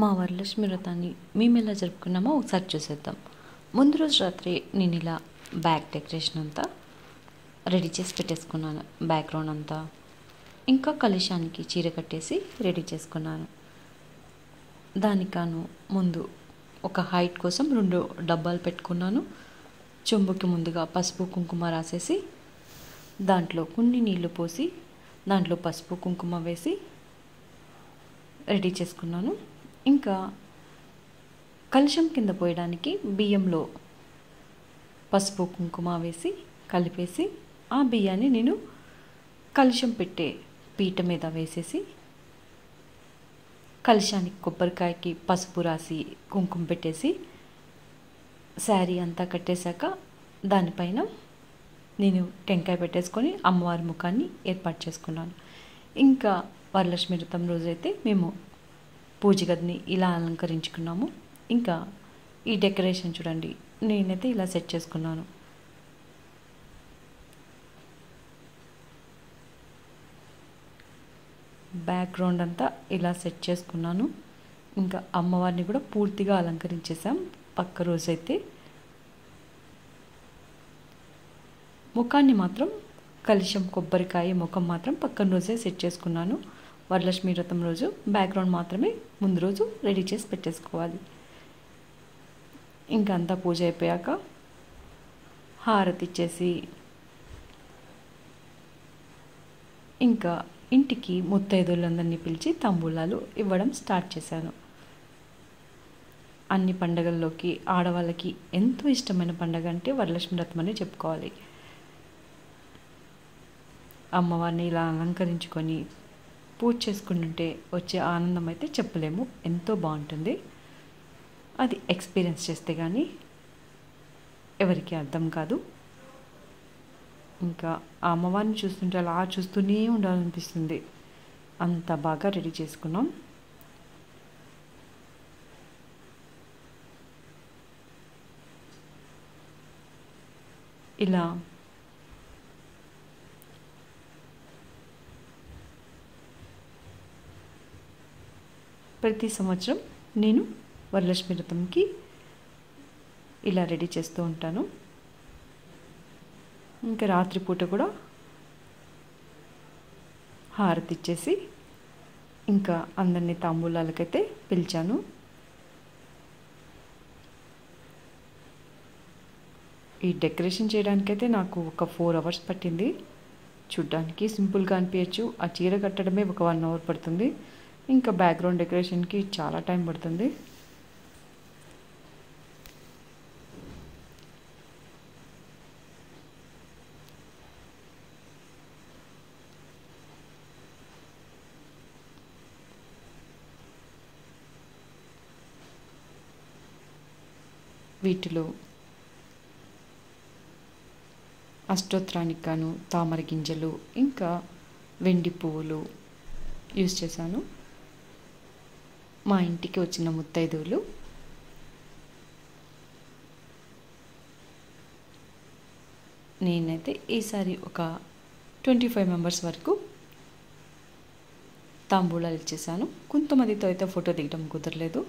మా వరలక్ష్మి వ్రతాన్ని మేము ఎలా జరుపుకున్నామో ఒకసారి చూసేద్దాం. ముందు రోజు రాత్రి నేను ఇలా బ్యాక్ డెకరేషన్ అంతా రెడీ చేసి పెట్టేసుకున్నాను. బ్యాక్గ్రౌండ్ అంతా ఇంకా కలశానికి చీర కట్టేసి రెడీ చేసుకున్నాను. దానికాను ముందు ఒక హైట్ కోసం 2 డబ్బాలు పెట్టుకున్నాను. చెంబుకి ముందుగా పసుపు కుంకుమ రాసేసి దాంట్లో కొన్ని నీళ్లు పోసి దాంట్లో పసుపు కుంకుమ వేసి రెడీ చేసుకున్నాను. ఇంకా కలశం కింద పోయడానికి బియ్యంలో పసుపు కుంకుమ వేసి కలిపేసి ఆ బియ్యాన్ని నేను కలశం పెట్టే పీట మీద వేసేసి కలశానికి కొబ్బరికాయకి పసుపు రాసి కుంకుమ పెట్టేసి శారీ అంతా కట్టేశాక దానిపైన నేను టెంకాయ పెట్టేసుకొని అమ్మవారి ముఖాన్ని ఏర్పాటు చేసుకున్నాను. ఇంకా వరలక్ష్మి వ్రతం రోజైతే మేము పూజ గదిని ఇలా అలంకరించుకున్నాము. ఇంకా ఈ డెకరేషన్ చూడండి, నేనైతే ఇలా సెట్ చేసుకున్నాను. బ్యాక్గ్రౌండ్ అంతా ఇలా సెట్ చేసుకున్నాను. ఇంకా అమ్మవారిని కూడా పూర్తిగా అలంకరించేసాం. పక్క రోజైతే ముఖాన్ని మాత్రం కలశం కొబ్బరికాయ ముఖం మాత్రం పక్కన రోజే సెట్ చేసుకున్నాను. వరలక్ష్మి వ్రతం రోజు బ్యాక్గ్రౌండ్ మాత్రమే ముందు రోజు రెడీ చేసి పెట్టేసుకోవాలి. ఇంకా అంతా పూజ అయిపోయాక హారతి ఇచ్చేసి ఇంకా ఇంటికి ముత్తైదులందరినీ పిలిచి తాంబూలాలు ఇవ్వడం స్టార్ట్ చేశాను. అన్ని పండగల్లోకి ఆడవాళ్ళకి ఎంతో ఇష్టమైన పండగ అంటే వరలక్ష్మి వ్రతం అని చెప్పుకోవాలి. అమ్మవారిని ఇలా అలంకరించుకొని పూజ చేసుకుంటుంటే వచ్చే ఆనందం అయితే చెప్పలేము, ఎంతో బాగుంటుంది. అది ఎక్స్పీరియన్స్ చేస్తే కానీ ఎవరికి అర్థం కాదు. ఇంకా ఆ అమ్మవారిని చూస్తుంటే అలా చూస్తూనే ఉండాలనిపిస్తుంది. అంత బాగా రెడీ చేసుకున్నాం. ఇలా ప్రతి సంవత్సరం నేను వరలక్ష్మి వ్రతంకి ఇలా రెడీ చేస్తూ ఉంటాను. ఇంకా రాత్రిపూట కూడా హారతి ఇచ్చేసి ఇంకా అందరినీ తాంబూలాలకైతే పిలిచాను. ఈ డెకరేషన్ చేయడానికైతే నాకు ఒక 4 hours పట్టింది. చూడ్డానికి సింపుల్గా అనిపించచ్చు, ఆ చీర కట్టడమే ఒక 1 hour పడుతుంది. ఇంకా బ్యాక్గ్రౌండ్ డెకరేషన్కి చాలా టైం పడుతుంది. వీటిలో అష్టోత్తరానికి గాను తామర గింజలు ఇంకా వెండి పువ్వులు యూజ్ చేశాను. మా ఇంటికి వచ్చిన ముత్తైదువులు నేనైతే ఈసారి ఒక 25 members వరకు తాంబూలాలు ఇచ్చేసాను. కొంతమందితో అయితే ఫోటో దిగడం కుదరలేదు.